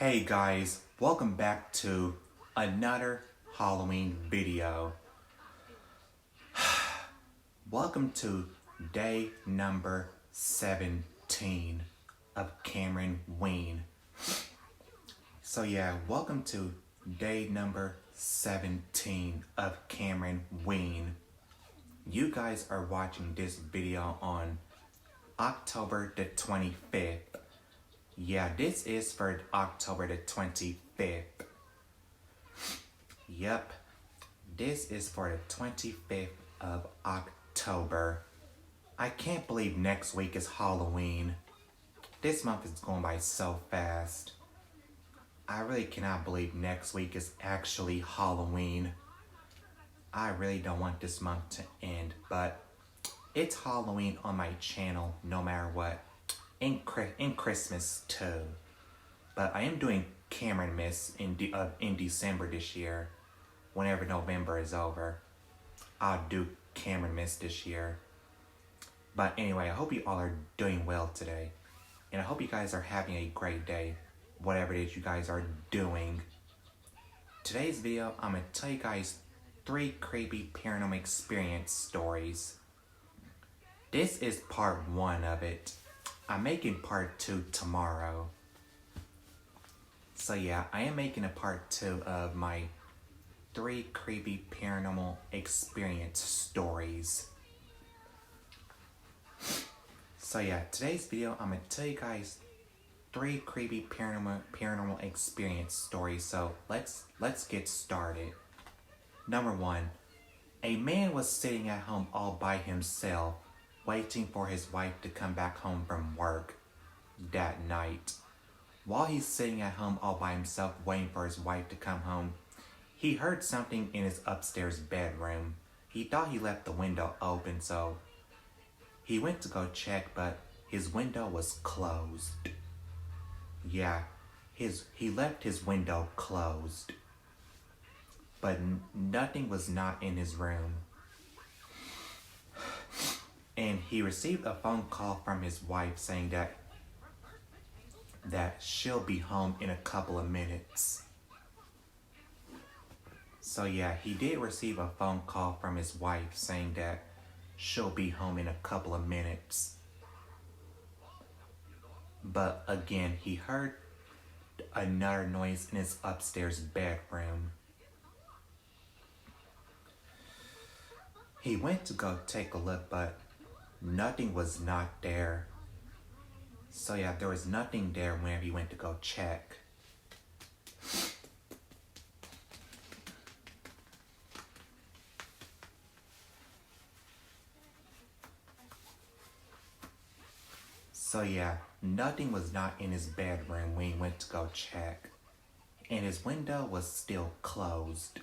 Hey guys, welcome back to another Halloween video. Welcome to day number 17 of Cameron Ween. So yeah, welcome to day number 17 of Cameron Ween. You guys are watching this video on October the 25th. Yeah, this is for October the 25th. Yep, this is for the 25th of October. I can't believe next week is Halloween. This month is going by so fast. I really cannot believe next week is actually Halloween. I really don't want this month to end, but it's Halloween on my channel no matter what. In Christmas too. But I am doing Cameron Miss in December this year. Whenever November is over, I'll do Cameron Miss this year. But anyway, I hope you all are doing well today. And I hope you guys are having a great day, whatever it is you guys are doing. Today's video, I'm going to tell you guys 3 creepy paranormal experience stories. This is part 1 of it. I'm making part 2 tomorrow. So yeah, I am making a part 2 of my 3 creepy paranormal experience stories. So yeah, today's video, I'm going to tell you guys 3 creepy paranormal experience stories. So let's get started. Number 1, a man was sitting at home all by himself, waiting for his wife to come back home from work that night. While he's sitting at home all by himself waiting for his wife to come home, he heard something in his upstairs bedroom. He thought he left the window open, so he went to go check, but his window was closed. Yeah, he left his window closed, but nothing was not in his room. And he received a phone call from his wife saying that she'll be home in a couple of minutes. So yeah, he did receive a phone call from his wife saying that she'll be home in a couple of minutes. But again, he heard another noise in his upstairs bedroom. He went to go take a look, but nothing was not there. So yeah, there was nothing there whenever he went to go check. So yeah, nothing was not in his bedroom when he went to go check. And his window was still closed.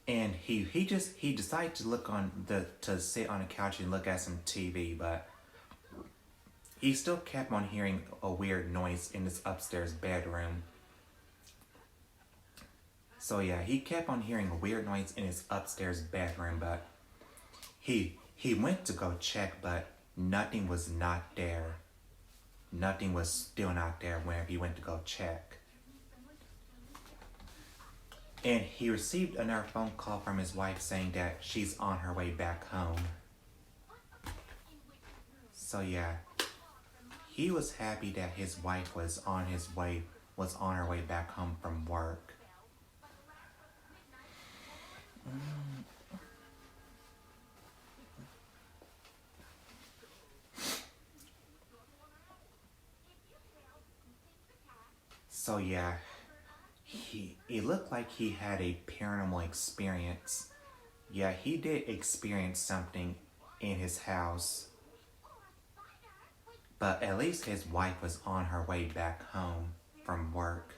And he decided to sit on a couch and look at some TV, but he still kept on hearing a weird noise in his upstairs bedroom. So yeah, he kept on hearing a weird noise in his upstairs bedroom, but he went to go check, but nothing was not there. Nothing was still not there whenever he went to go check. And he received another phone call from his wife saying that she's on her way back home. So yeah, he was happy that his wife was on her way back home from work. So yeah, it looked like he had a paranormal experience. Yeah, he did experience something in his house. But at least his wife was on her way back home from work.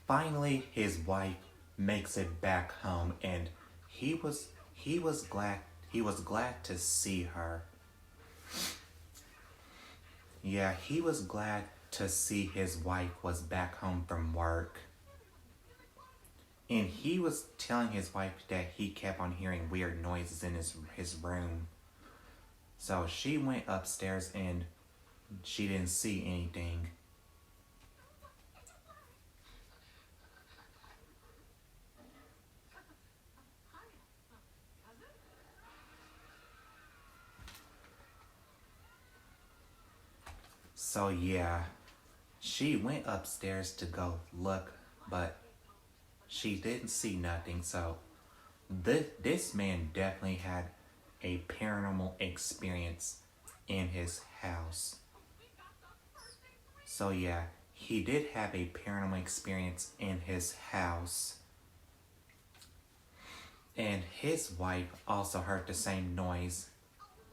Finally, his wife makes it back home, and he was glad to see her. Yeah, he was glad to see his wife was back home from work. And he was telling his wife that he kept on hearing weird noises in his room. So she went upstairs and she didn't see anything. So yeah, she went upstairs to go look, but she didn't see nothing. So this man definitely had a paranormal experience in his house. So yeah, he did have a paranormal experience in his house. And his wife also heard the same noise.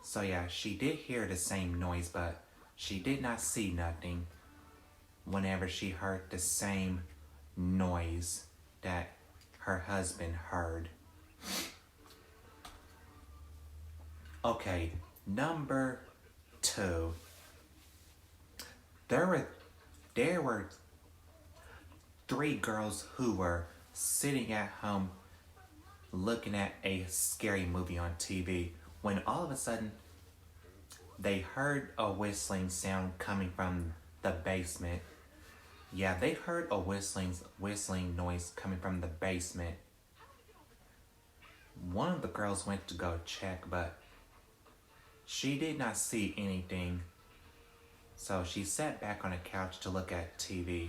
So yeah, she did hear the same noise, but she did not see nothing whenever she heard the same noise that her husband heard. Okay, number 2. There were there were 3 girls who were sitting at home looking at a scary movie on TV when all of a sudden they heard a whistling sound coming from the basement. Yeah, they heard a whistling noise coming from the basement. One of the girls went to go check, but she did not see anything. So she sat back on a couch to look at TV.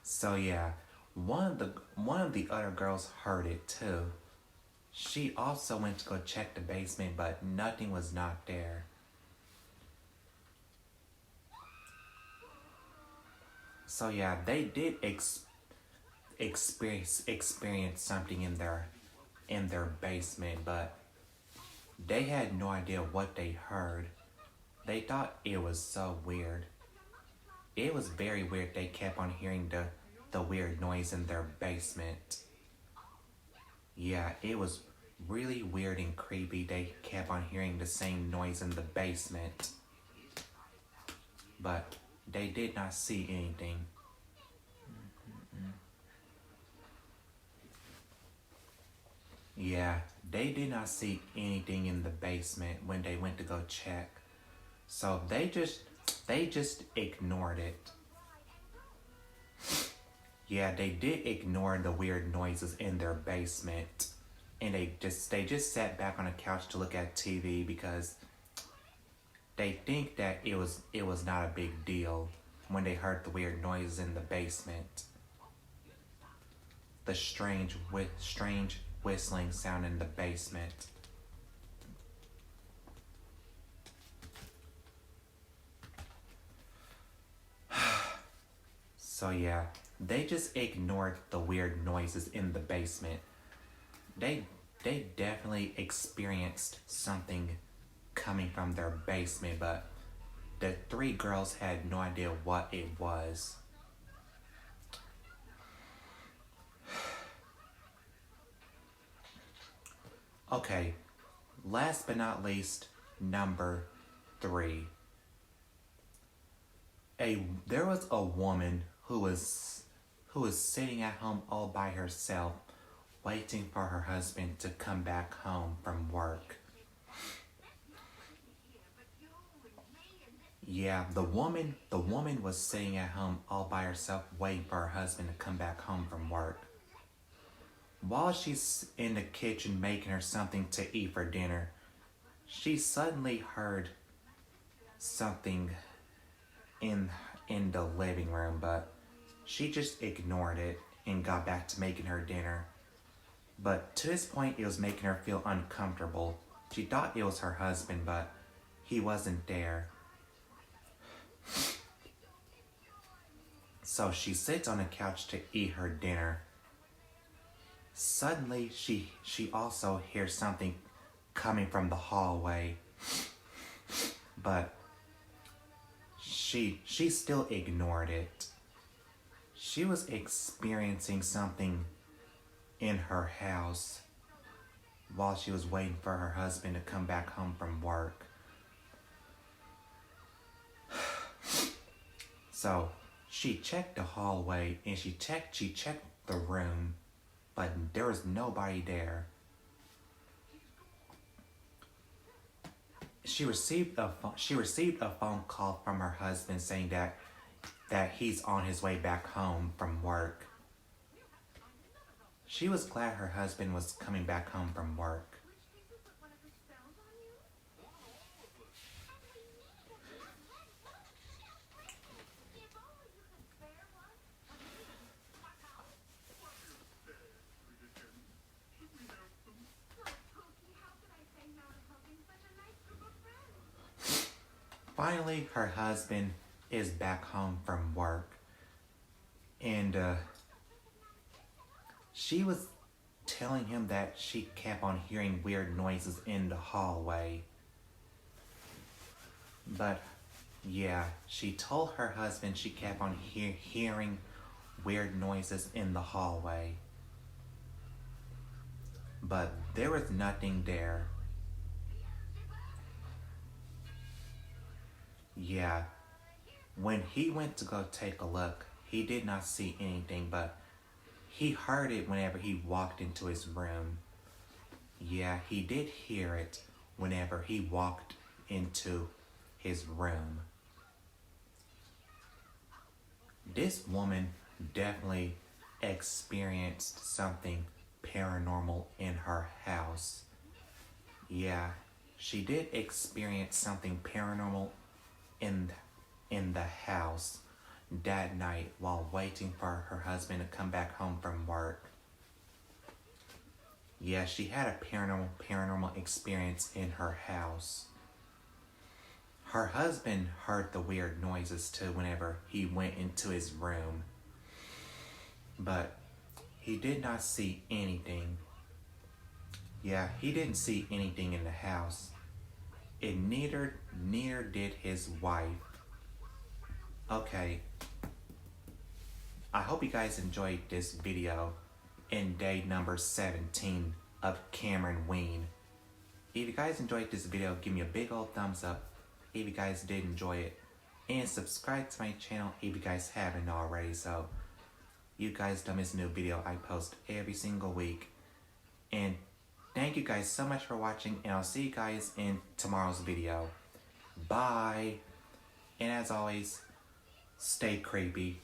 So yeah, one of the other girls heard it too. She also went to go check the basement, but nothing was not there. So yeah, they did experience something in their basement, but they had no idea what they heard. They thought it was so weird. It was very weird. They kept on hearing the weird noise in their basement. Yeah, it was really weird and creepy. They kept on hearing the same noise in the basement. But they did not see anything. Yeah, they did not see anything in the basement when they went to go check. So they just ignored it. Yeah, they did ignore the weird noises in their basement. And they just sat back on a couch to look at TV because they think that it was not a big deal when they heard the weird noises in the basement. The strange whistling sound in the basement. So yeah, they just ignored the weird noises in the basement. They they definitely experienced something coming from their basement, but the 3 girls had no idea what it was. Okay, last but not least, number 3. There was a woman who was sitting at home all by herself, waiting for her husband to come back home from work. Yeah, the woman was sitting at home all by herself, waiting for her husband to come back home from work. While she's in the kitchen making her something to eat for dinner, she suddenly heard something in in the living room, but she just ignored it and got back to making her dinner. But to this point, it was making her feel uncomfortable. She thought it was her husband, but he wasn't there. So she sits on the couch to eat her dinner. Suddenly, she also hears something coming from the hallway, but she still ignored it. She was experiencing something in her house while she was waiting for her husband to come back home from work. So she checked the hallway and she checked the room, but there was nobody there. She received a phone call from her husband saying that he's on his way back home from work. She was glad her husband was coming back home from work. Finally, her husband is back home from work, and she was telling him that she kept on hearing weird noises in the hallway. But yeah, she told her husband she kept on hearing weird noises in the hallway. But there was nothing there. Yeah, when he went to go take a look, he did not see anything, but he heard it whenever he walked into his room. Yeah, he did hear it whenever he walked into his room. This woman definitely experienced something paranormal in her house. Yeah, she did experience something paranormal in the house that night while waiting for her husband to come back home from work. Yeah, she had a paranormal experience in her house. Her husband heard the weird noises too whenever he went into his room, but he did not see anything. Yeah, he didn't see anything in the house. And neither did his wife. Okay, I hope you guys enjoyed this video in day number 17 of Cameron Ween. If you guys enjoyed this video, give me a big old thumbs up if you guys did enjoy it. And subscribe to my channel if you guys haven't already, so you guys don't miss a new video I post every single week. And thank you guys so much for watching, and I'll see you guys in tomorrow's video. Bye! And as always, stay creepy.